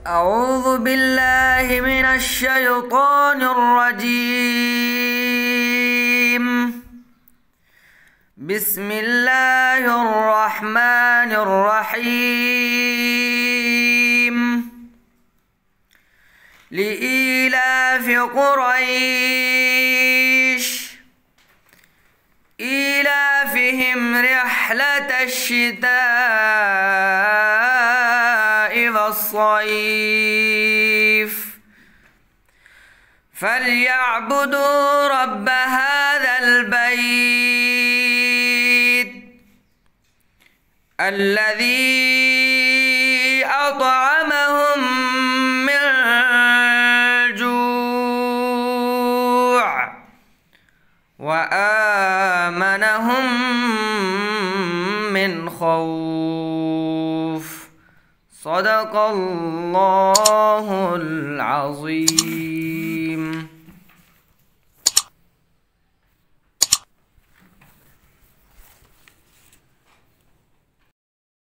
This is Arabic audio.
أعوذ بالله من الشيطان الرجيم. بسم الله الرحمن الرحيم. لإيلاف قريش إيلافهم رحلة الشتاء والصيف فليعبدوا رب هذا البيت الذي أطعمهم من جوع وآمنهم من خوف. صدق الله العظيم.